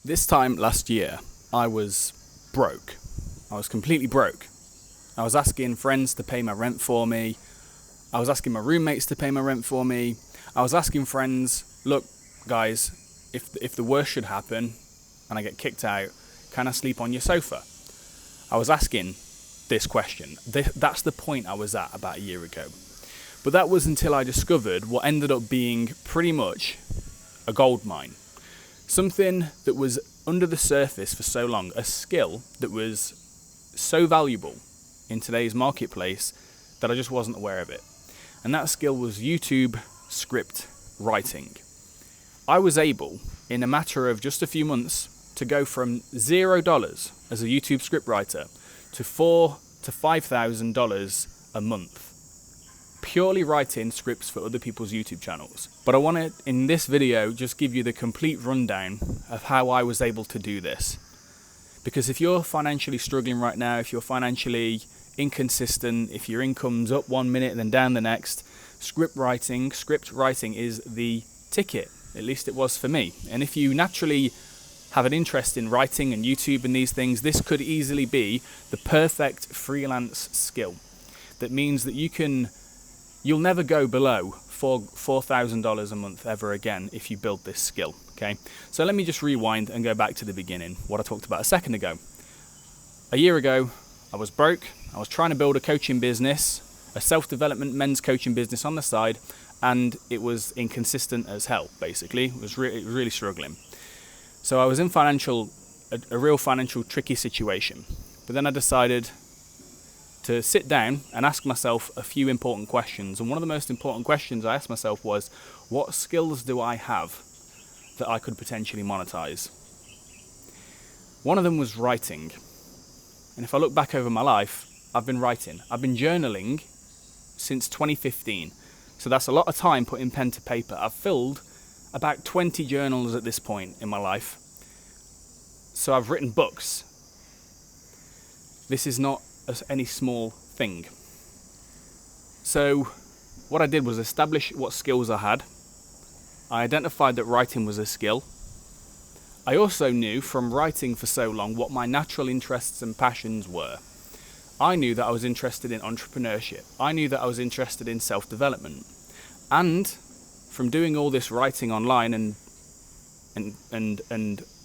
This time last year, I was broke. I was completely broke. I was asking friends to pay my rent for me. I was asking my roommates to pay my rent for me. I was asking friends, look, guys, if the worst should happen and I get kicked out, can I sleep on your sofa? I was asking this question. That's the point I was at about a year ago. But that was until I discovered what ended up being pretty much a gold mine. Something that was under the surface for so long, a skill that was so valuable in today's marketplace that I just wasn't aware of it. And that skill was YouTube script writing. I was able, in a matter of just a few months, to go from $0 as a YouTube script writer to $4,000 to $5,000 a month, purely writing scripts for other people's YouTube channels. But I want to, in this video, just give you the complete rundown of how I was able to do this. Because if you're financially struggling right now, if you're financially inconsistent, if your income's up 1 minute and then down the next, script writing is the ticket. At least it was for me. And if you naturally have an interest in writing and YouTube and these things, this could easily be the perfect freelance skill. That means that you'll never go below $4,000 a month ever again if you build this skill, okay? So let me just rewind and go back to the beginning, what I talked about a second ago. A year ago, I was broke. I was trying to build a coaching business, a self-development men's coaching business on the side, and it was inconsistent as hell, basically. It was really struggling. So I was in a real financial tricky situation. But then I decided to sit down and ask myself a few important questions. And one of the most important questions I asked myself was, what skills do I have that I could potentially monetize? One of them was writing. And if I look back over my life, I've been writing. I've been journaling since 2015. So that's a lot of time putting pen to paper. I've filled about 20 journals at this point in my life. So I've written books. This is not any small thing. So what I did was establish what skills I had. I identified that writing was a skill. I also knew from writing for so long what my natural interests and passions were. I knew that I was interested in entrepreneurship. I knew that I was interested in self-development. And from doing all this writing online and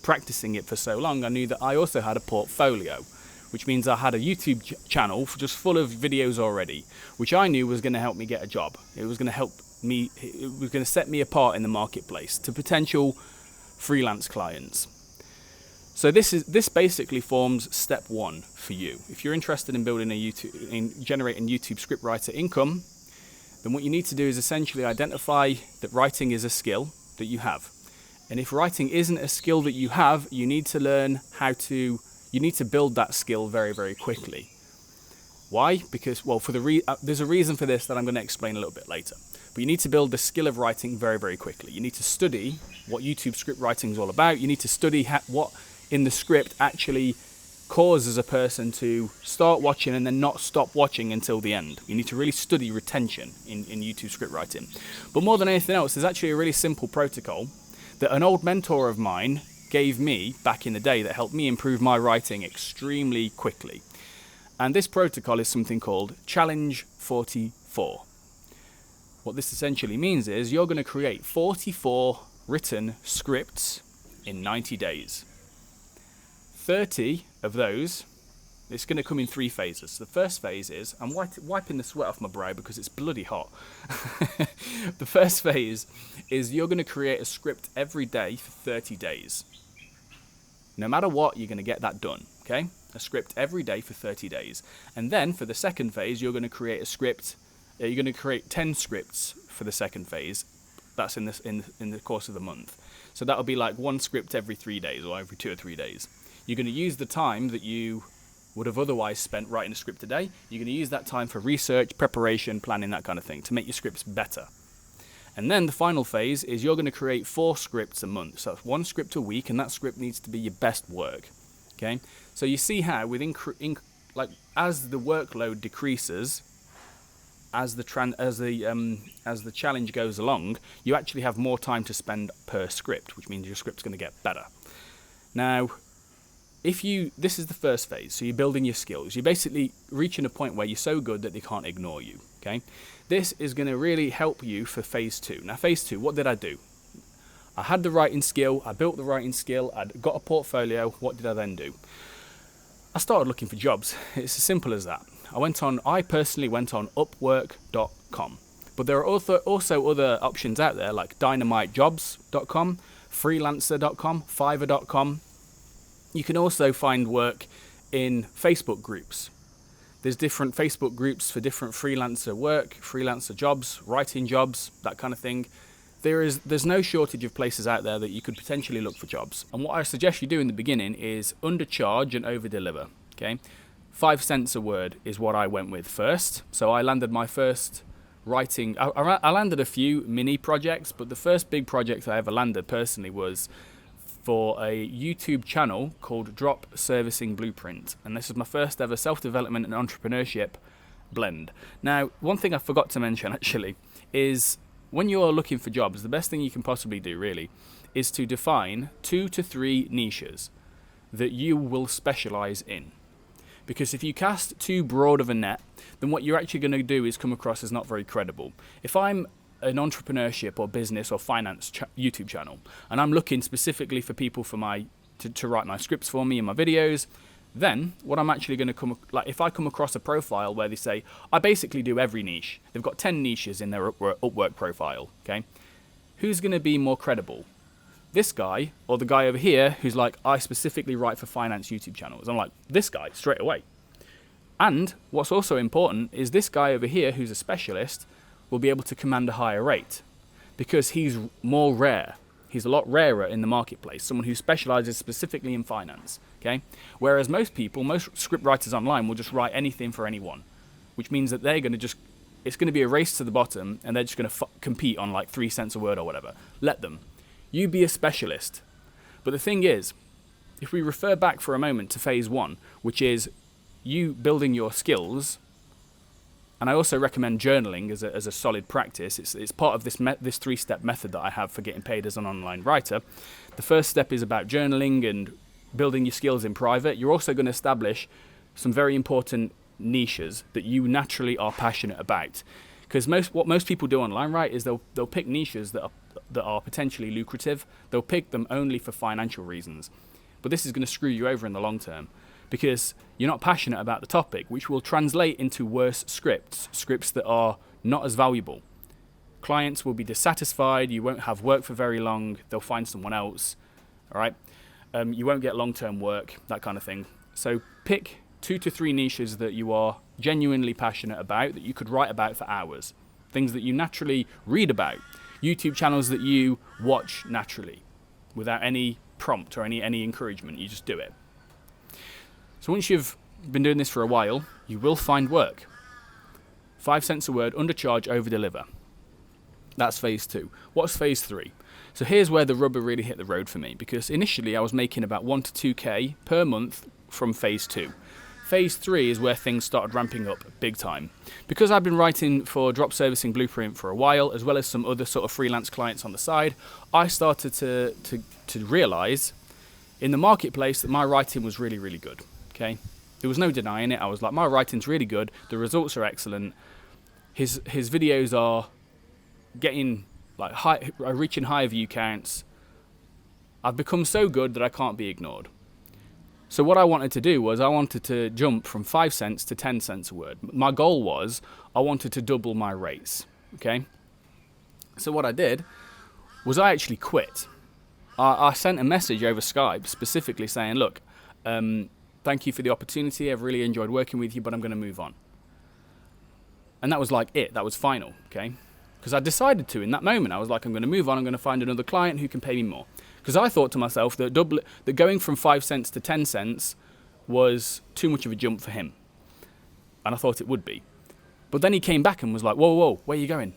practicing it for so long, I knew that I also had a portfolio, which means I had a YouTube channel just full of videos already, which I knew was going to help me get a job. It was going to set me apart in the marketplace to potential freelance clients. So this basically forms step one for you. If you're interested in building generating YouTube scriptwriter income, then what you need to do is essentially identify that writing is a skill that you have. And if writing isn't a skill that you have, you need to learn you need to build that skill very, very quickly. Why? Because, well, there's a reason for this that I'm going to explain a little bit later. But you need to build the skill of writing very, very quickly. You need to study what YouTube script writing is all about. You need to study what in the script actually causes a person to start watching and then not stop watching until the end. You need to really study retention in YouTube script writing. But more than anything else, there's actually a really simple protocol that an old mentor of mine gave me back in the day that helped me improve my writing extremely quickly. And this protocol is something called Challenge 44. What this essentially means is you're going to create 44 written scripts in 90 days. 30 of those, it's going to come in 3 phases. The first phase is, I'm wiping the sweat off my brow because it's bloody hot. The first phase is you're going to create a script every day for 30 days. No matter what, you're going to get that done, okay? A script every day for 30 days. And then for the second phase, you're going to create a script. You're going to create 10 scripts for the second phase. That's in the course of the month. So that'll be like 1 script every 3 days or every 2 or 3 days. You're going to use the time that you would have otherwise spent writing a script a day. You're going to use that time for research, preparation, planning, that kind of thing to make your scripts better. And then the final phase is you're going to create 4 scripts a month. So it's 1 script a week, and that script needs to be your best work. Okay? So you see how as the workload decreases, as the challenge goes along, you actually have more time to spend per script, which means your script's going to get better. Now, this is the first phase, so you're building your skills. You're basically reaching a point where you're so good that they can't ignore you, okay? This is going to really help you for phase 2. Now, phase 2, what did I do? I had the writing skill, I built the writing skill, I'd got a portfolio. What did I then do? I started looking for jobs. It's as simple as that. I personally went on Upwork.com, but there are also other options out there like dynamitejobs.com, freelancer.com, fiverr.com. You can also find work in Facebook groups. There's different Facebook groups for different freelancer work, freelancer jobs, writing jobs, that kind of thing. There's no shortage of places out there that you could potentially look for jobs. And what I suggest you do in the beginning is undercharge and over-deliver, okay? 5 cents a word is what I went with first. So I landed my first writing. I landed a few mini projects, but the first big project I ever landed personally was for a YouTube channel called Drop Servicing Blueprint. And this is my first ever self-development and entrepreneurship blend. Now, one thing I forgot to mention actually is when you're looking for jobs, the best thing you can possibly do really is to define 2 to 3 niches that you will specialize in. Because if you cast too broad of a net, then what you're actually going to do is come across as not very credible. If I'm an entrepreneurship or business or finance YouTube channel, and I'm looking specifically for people for to write my scripts for me and my videos, then what I'm actually going to if I come across a profile where they say, I basically do every niche, they've got 10 niches in their Upwork profile, okay? Who's going to be more credible? This guy or the guy over here who's like, I specifically write for finance YouTube channels? I'm like, this guy straight away. And what's also important is this guy over here who's a specialist will be able to command a higher rate because he's more rare. He's a lot rarer in the marketplace, someone who specializes specifically in finance, okay? Whereas most script writers online will just write anything for anyone, which means that they're going to it's going to be a race to the bottom and they're just going to compete on like 3 cents a word or whatever. Let them. You be a specialist. But the thing is, if we refer back for a moment to phase 1, which is you building your skills, and I also recommend journaling as a solid practice. It's part of this 3-step method that I have for getting paid as an online writer. The first step is about journaling and building your skills in private. You're also going to establish some very important niches that you naturally are passionate about. Because what most people do online, right, is they'll pick niches that are potentially lucrative. They'll pick them only for financial reasons. But this is going to screw you over in the long term, because you're not passionate about the topic, which will translate into worse scripts that are not as valuable. Clients will be dissatisfied, you won't have work for very long, they'll find someone else, all right? You won't get long-term work, that kind of thing. So pick 2 to 3 niches that you are genuinely passionate about, that you could write about for hours. Things that you naturally read about. YouTube channels that you watch naturally, without any prompt or any encouragement, you just do it. So once you've been doing this for a while, you will find work. 5 cents a word, undercharge, over-deliver. That's phase 2. What's phase 3? So here's where the rubber really hit the road for me, because initially I was making about 1 to 2K per month from phase 2. Phase 3 is where things started ramping up big time. Because I've been writing for Drop Servicing Blueprint for a while, as well as some other sort of freelance clients on the side, I started to realize in the marketplace that my writing was really, really good. Okay, there was no denying it. I was like, my writing's really good. The results are excellent. His videos are getting reaching high view counts. I've become so good that I can't be ignored. So what I wanted to do was I wanted to jump from 5 cents to 10 cents a word. My goal was I wanted to double my rates. Okay, so what I did was I actually quit. I sent a message over Skype specifically saying, look, thank you for the opportunity. I've really enjoyed working with you, but I'm going to move on. And that was like it. That was final, okay? Because I decided to in that moment. I was like, I'm going to move on. I'm going to find another client who can pay me more. Because I thought to myself that going from 5 cents to 10 cents was too much of a jump for him. And I thought it would be. But then he came back and was like, whoa, where are you going?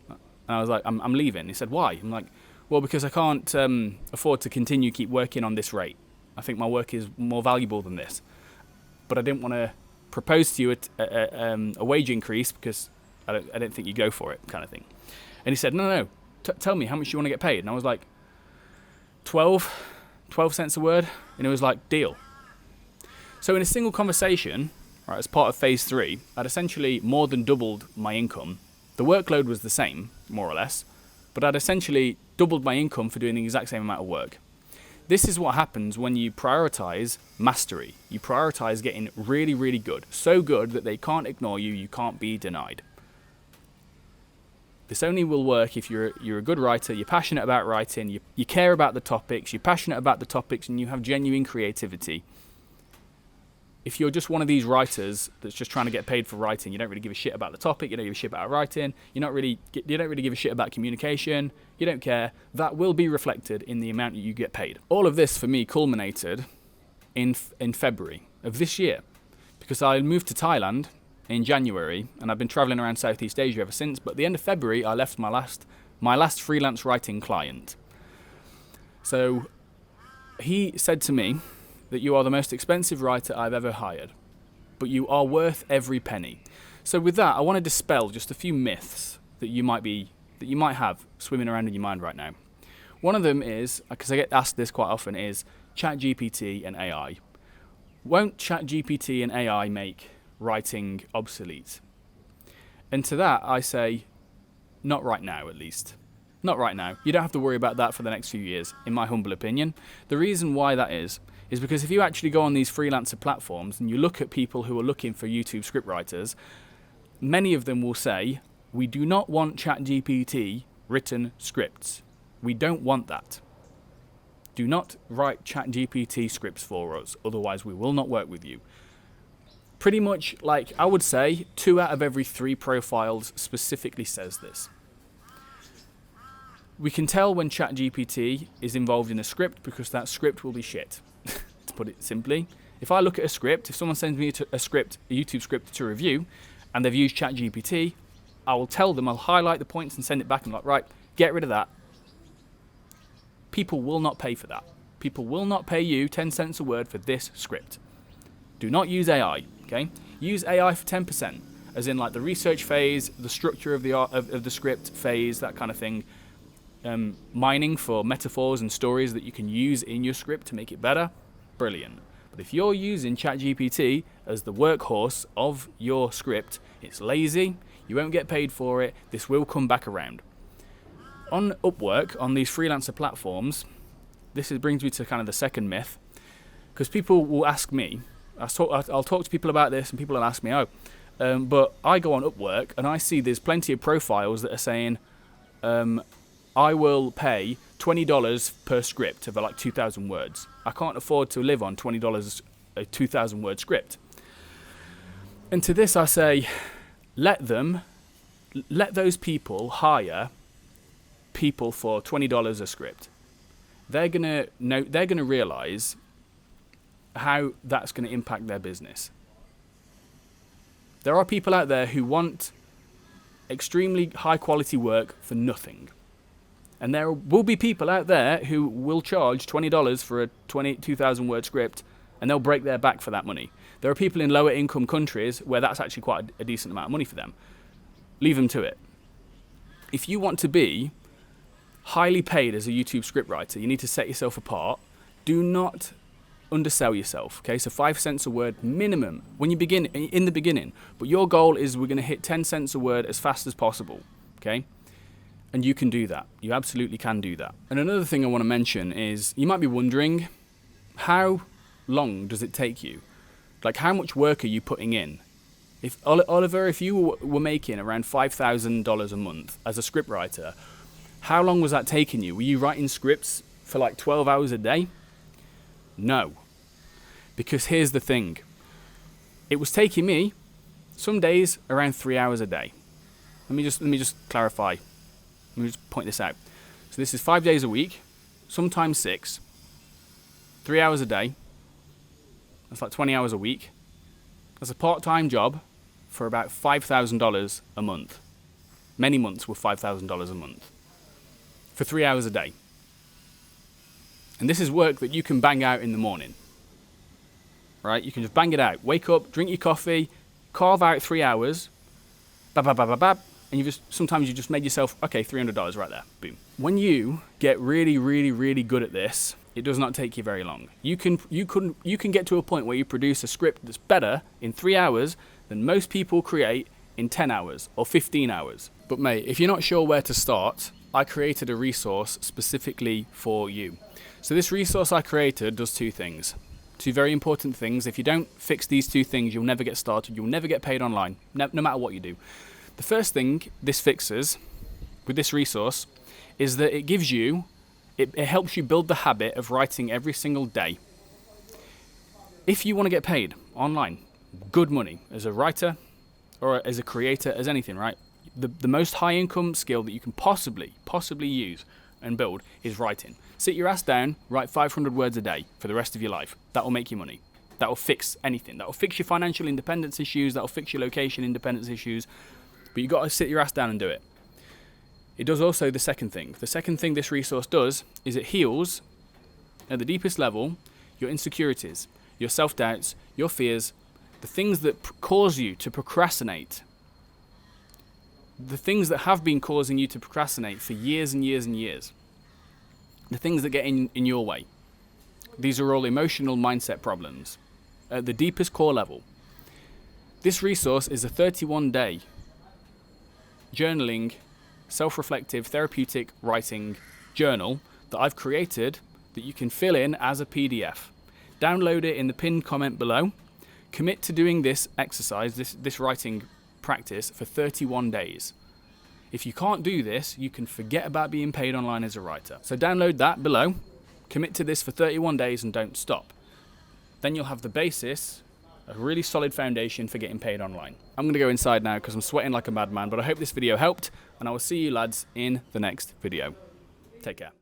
And I was like, I'm leaving. He said, why? I'm like, well, because I can't afford to keep working on this rate. I think my work is more valuable than this. But I didn't want to propose to you a wage increase because I don't think you go for it, kind of thing. And he said, no, tell me how much you want to get paid. And I was like, 12 12 cents a word, and it was like, deal. So in a single conversation, right, as part of phase 3, I'd essentially more than doubled my income. The workload was the same, more or less, but I'd essentially doubled my income for doing the exact same amount of work. This is what happens when you prioritize mastery. You prioritize getting really, really good. So good that they can't ignore you, you can't be denied. This only will work if you're a good writer, you're passionate about writing, you care about the topics, you're passionate about the topics, and you have genuine creativity. If you're just one of these writers that's just trying to get paid for writing, you don't really give a shit about the topic, you don't give a shit about writing, you don't really give a shit about communication, you don't care, that will be reflected in the amount that you get paid. All of this for me culminated in February of this year, because I moved to Thailand in January, and I've been traveling around Southeast Asia ever since, but at the end of February I left my last freelance writing client. So he said to me that you are the most expensive writer I've ever hired, but you are worth every penny. So with that, I want to dispel just a few myths that you might have swimming around in your mind right now. One of them is, because I get asked this quite often, is ChatGPT and AI. Won't ChatGPT and AI make writing obsolete? And to that I say, not right now at least. Not right now. You don't have to worry about that for the next few years, in my humble opinion. The reason why that is because if you actually go on these freelancer platforms and you look at people who are looking for YouTube scriptwriters, many of them will say, we do not want ChatGPT written scripts. We don't want that. Do not write ChatGPT scripts for us, otherwise we will not work with you. Pretty much, like, I would say 2 out of every 3 profiles specifically says this. We can tell when ChatGPT is involved in a script because that script will be shit. To put it simply, if I look at a script, if someone sends me a YouTube script to review, and they've used ChatGPT, I will tell them, I'll highlight the points and send it back and like, right, get rid of that. People will not pay for that. People will not pay you 10 cents a word for this script. Do not use AI, okay? Use AI for 10%, as in like the research phase, the structure of the script phase, that kind of thing. Mining for metaphors and stories that you can use in your script to make it better, brilliant. But if you're using ChatGPT as the workhorse of your script, it's lazy, you won't get paid for it, this will come back around. On Upwork, on these freelancer platforms, brings me to kind of the second myth, because people will ask me, I'll talk to people about this and people will ask me, but I go on Upwork and I see there's plenty of profiles that are saying, I will pay $20 per script of like 2,000 words. I can't afford to live on $20 a 2,000 word script. And to this I say, let those people hire people for $20 a script. They're gonna realize how that's gonna impact their business. There are people out there who want extremely high quality work for nothing. And there will be people out there who will charge $20 for a 2,000 word script, and they'll break their back for that money. There are people in lower income countries where that's actually quite a decent amount of money for them. Leave them to it. If you want to be highly paid as a YouTube scriptwriter, you need to set yourself apart. Do not undersell yourself, okay? So 5 cents a word minimum when you begin, in the beginning. But your goal is we're going to hit 10 cents a word as fast as possible, okay? And you can do that. You absolutely can do that. And another thing I want to mention is, you might be wondering, how long does it take you? Like, how much work are you putting in? If Oliver, if you were making around $5,000 a month as a scriptwriter, how long was that taking you? Were you writing scripts for like 12 hours a day? No. Because here's the thing. It was taking me some days around 3 hours a day. Let me just clarify. Let me just point this out. So this is 5 days a week, sometimes 6, 3 hours a day. That's like 20 hours a week. That's a part-time job for about $5,000 a month. Many months were $5,000 a month. For 3 hours a day. And this is work that you can bang out in the morning. Right? You can just bang it out. Wake up, drink your coffee, carve out 3 hours, bab, bab, bab, bab, bab, and sometimes you just made yourself, okay, $300 right there, boom. When you get really, really, really good at this, It does not take you very long. You can get to a point where you produce a script that's better in 3 hours than most people create in 10 hours or 15 hours. But mate, if you're not sure where to start, I created a resource specifically for you. So this resource I created does two things. Two very important things. If you don't fix these two things, you'll never get started. You'll never get paid online, no matter what you do. The first thing this fixes with this resource is that it gives you, it helps you build the habit of writing every single day. If you want to get paid online, good money as a writer or as a creator, as anything, right? The most high income skill that you can possibly use and build is writing. Sit your ass down, write 500 words a day for the rest of your life. That will make you money. That will fix anything. That will fix your financial independence issues. That will fix your location independence issues. But you got to sit your ass down and do it. It does also the second thing. The second thing this resource does is it heals, at the deepest level, your insecurities, your self-doubts, your fears, the things that cause you to procrastinate. The things that have been causing you to procrastinate for years and years and years. The things that get in your way. These are all emotional mindset problems at the deepest core level. This resource is a 31-day journaling, self-reflective, therapeutic writing journal that I've created that you can fill in as a PDF. Download it in the pinned comment below. Commit to doing this exercise, this writing practice for 31 days. If you can't do this, you can forget about being paid online as a writer. So download that below, commit to this for 31 days and don't stop. Then you'll have the basis, a really solid foundation for getting paid online. I'm going to go inside now because I'm sweating like a madman, but I hope this video helped, and I will see you lads in the next video. Take care.